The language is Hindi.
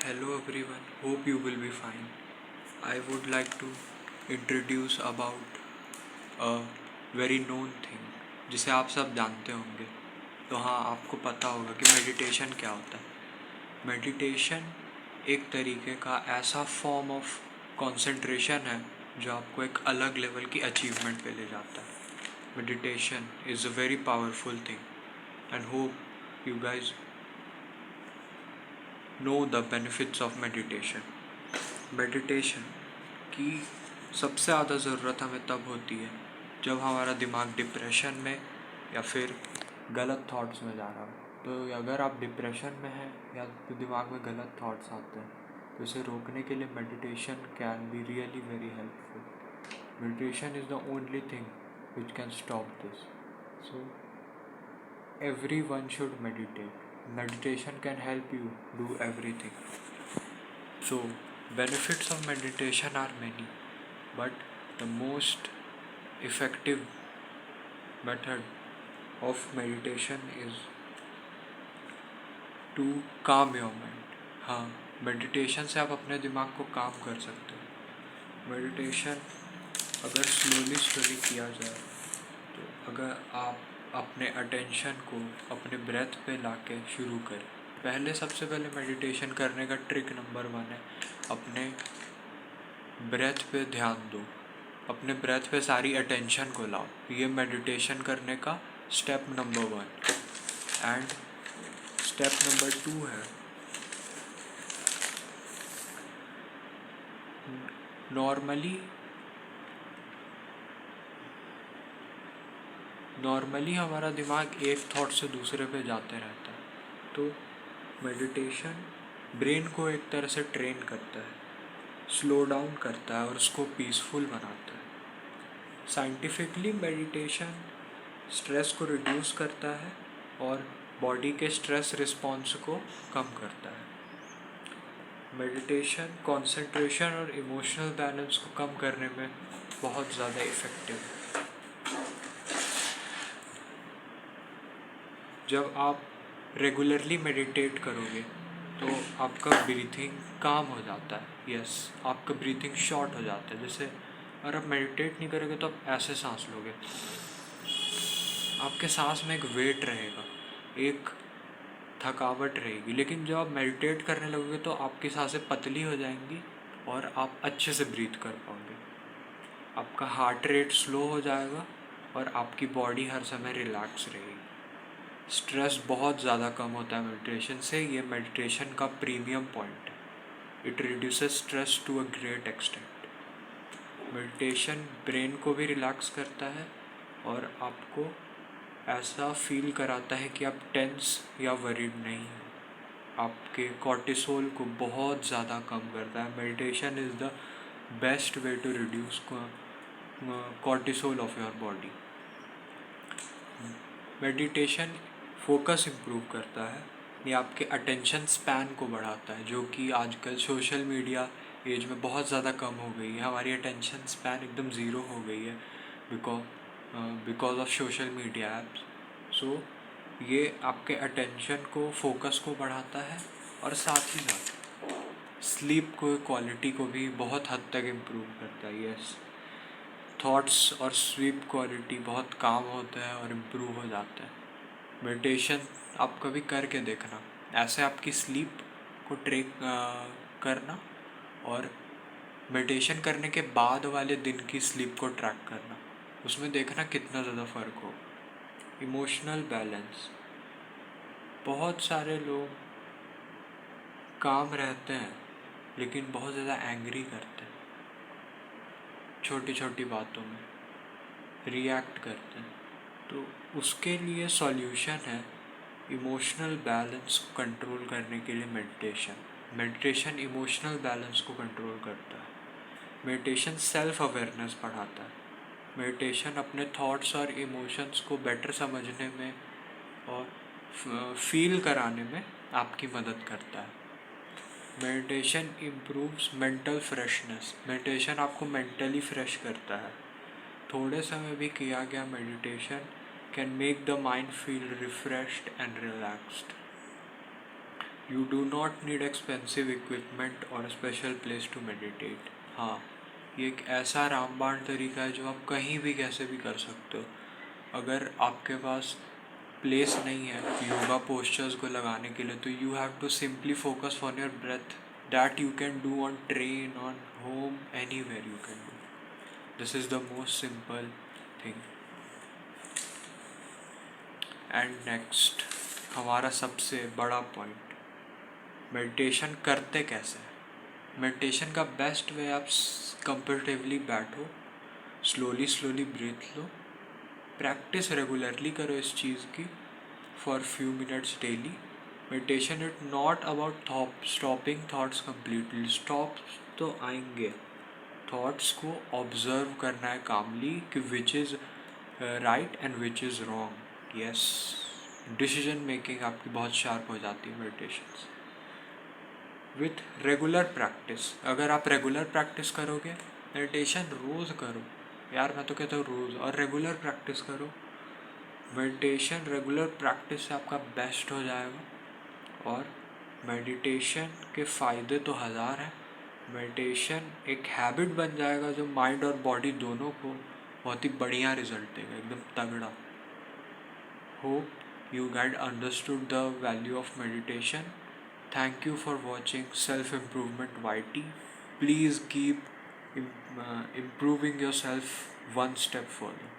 Hello everyone, hope you will be fine. I would like to introduce about a very known thing जिसे आप सब जानते होंगे. तो हाँ, आपको पता होगा कि मेडिटेशन क्या होता है. मेडिटेशन एक तरीके का ऐसा फॉर्म ऑफ कंसंट्रेशन है जो आपको एक अलग लेवल की अचीवमेंट पे ले जाता है. Meditation is a very powerful thing and hope you guys know the benefits of meditation. Meditation की सबसे ज़्यादा ज़रूरत हमें तब होती है जब हमारा दिमाग डिप्रेशन में या फिर गलत थॉट्स में जा रहा हो. तो अगर आप डिप्रेशन में हैं या तो दिमाग में गलत थॉट्स आते हैं तो इसे रोकने के लिए meditation can be really very helpful. Meditation is the only thing which can stop this. So everyone should meditate. Meditation can help you do everything. So, benefits of meditation are many, but the most effective method of meditation is to calm your mind. हाँ, मेडिटेशन से आप अपने दिमाग को काम कर सकते हो. मेडिटेशन अगर स्लोली किया जाए तो अगर आप अपने अटेंशन को अपने ब्रेथ पे लाके शुरू करें. सबसे पहले मेडिटेशन करने का ट्रिक नंबर 1 है अपने ब्रेथ पे ध्यान दो. अपने ब्रेथ पे सारी अटेंशन को लाओ. ये मेडिटेशन करने का step number 1. And step number 2 है नॉर्मली हमारा दिमाग एक थॉट से दूसरे पे जाते रहता है. तो मेडिटेशन ब्रेन को एक तरह से ट्रेन करता है, स्लो डाउन करता है और उसको पीसफुल बनाता है. साइंटिफिकली मेडिटेशन स्ट्रेस को रिड्यूस करता है और बॉडी के स्ट्रेस रिस्पॉन्स को कम करता है. मेडिटेशन कंसंट्रेशन और इमोशनल बैलेंस को कम करने में बहुत ज़्यादा इफ़ेक्टिव है. जब आप रेगुलरली मेडिटेट करोगे तो आपका ब्रीथिंग काम हो जाता है. यस, आपका ब्रीथिंग शॉर्ट हो जाता है. जैसे अगर आप मेडिटेट नहीं करोगे तो आप ऐसे सांस लोगे, आपके सांस में एक वेट रहेगा, एक थकावट रहेगी. लेकिन जब आप मेडिटेट करने लगोगे तो आपकी सांसें पतली हो जाएंगी और आप अच्छे से ब्रीथ कर पाओगे. आपका हार्ट रेट स्लो हो जाएगा और आपकी बॉडी हर समय रिलैक्स रहेगी. स्ट्रेस बहुत ज़्यादा कम होता है मेडिटेशन से. ये मेडिटेशन का प्रीमियम पॉइंट है. It reduces stress to a great extent. Meditation brain को भी रिलैक्स करता है और आपको ऐसा फील कराता है कि आप टेंस या वरीड नहीं हो. आपके कॉर्टिसोल को बहुत ज़्यादा कम करता है. Meditation is the best way to reduce cortisol of your body. Meditation focus improve करता है. ये आपके अटेंशन स्पैन को बढ़ाता है, जो कि आजकल सोशल मीडिया एज में बहुत ज़्यादा कम हो गई है. हमारी अटेंशन स्पैन एकदम ज़ीरो हो गई है because of social media apps. सो ये आपके अटेंशन को, फोकस को बढ़ाता है और साथ ही साथ स्लीप को, क्वालिटी को भी बहुत हद तक इम्प्रूव करता है. यस, थॉट्स और स्लीप क्वालिटी बहुत काम होता है और इम्प्रूव हो जाता है. मेडिटेशन आप कभी करके देखना. ऐसे आपकी स्लीप को ट्रैक करना और मेडिटेशन करने के बाद वाले दिन की स्लीप को ट्रैक करना. उसमें देखना कितना ज़्यादा फ़र्क हो. Emotional balance. बहुत सारे लोग काम रहते हैं लेकिन बहुत ज़्यादा एंग्री करते हैं, छोटी छोटी बातों में रिएक्ट करते हैं. तो उसके लिए सॉल्यूशन है इमोशनल बैलेंस को कंट्रोल करने के लिए मेडिटेशन इमोशनल बैलेंस को कंट्रोल करता है. मेडिटेशन सेल्फ अवेयरनेस बढ़ाता है. मेडिटेशन अपने थॉट्स और इमोशंस को बेटर समझने में और फील कराने में आपकी मदद करता है. Meditation improves mental freshness. Meditation आपको मेंटली फ्रेश करता है. थोड़े समय भी किया गया meditation can make the mind feel refreshed and relaxed. You do not need expensive equipment और स्पेशल प्लेस टू मेडिटेट। हाँ, ये एक ऐसा रामबाण तरीका है जो आप कहीं भी कैसे भी कर सकते हो। अगर आपके पास प्लेस नहीं है योगा पोस्चर्स को लगाने के लिए, तो you have to simply focus on your breath, that you can do on train, on home, anywhere you can do. This is the most simple thing. And next हमारा सबसे बड़ा पॉइंट, मेडिटेशन करते कैसे। मेडिटेशन का बेस्ट वे, आप कंफर्टेबली बैठो, स्लोली स्लोली ब्रीथ लो, प्रैक्टिस रेगुलरली करो इस चीज़ की for few minutes daily. Meditation it not about stopping thoughts completely, stops तो आएंगे, थॉट्स को ऑब्जर्व करना है कामली कि which is right and which is wrong. Yes, decision making आपकी बहुत शार्प हो जाती है मेडिटेशन से। विथ रेगुलर प्रैक्टिस, अगर आप रेगुलर प्रैक्टिस करोगे, मेडिटेशन रोज़ करो यार, मैं तो कहता हूँ रोज़, और रेगुलर प्रैक्टिस करो। मेडिटेशन रेगुलर प्रैक्टिस से आपका बेस्ट हो जाएगा। और मेडिटेशन के फ़ायदे तो हज़ार हैं। मेडिटेशन एक हैबिट बन जाएगा जो माइंड और बॉडी दोनों को बहुत ही बढ़िया रिजल्ट देगा, एकदम तगड़ा। Hope you guys understood the value of meditation. Thank you for watching Self Improvement YT. Please keep improving yourself one step further.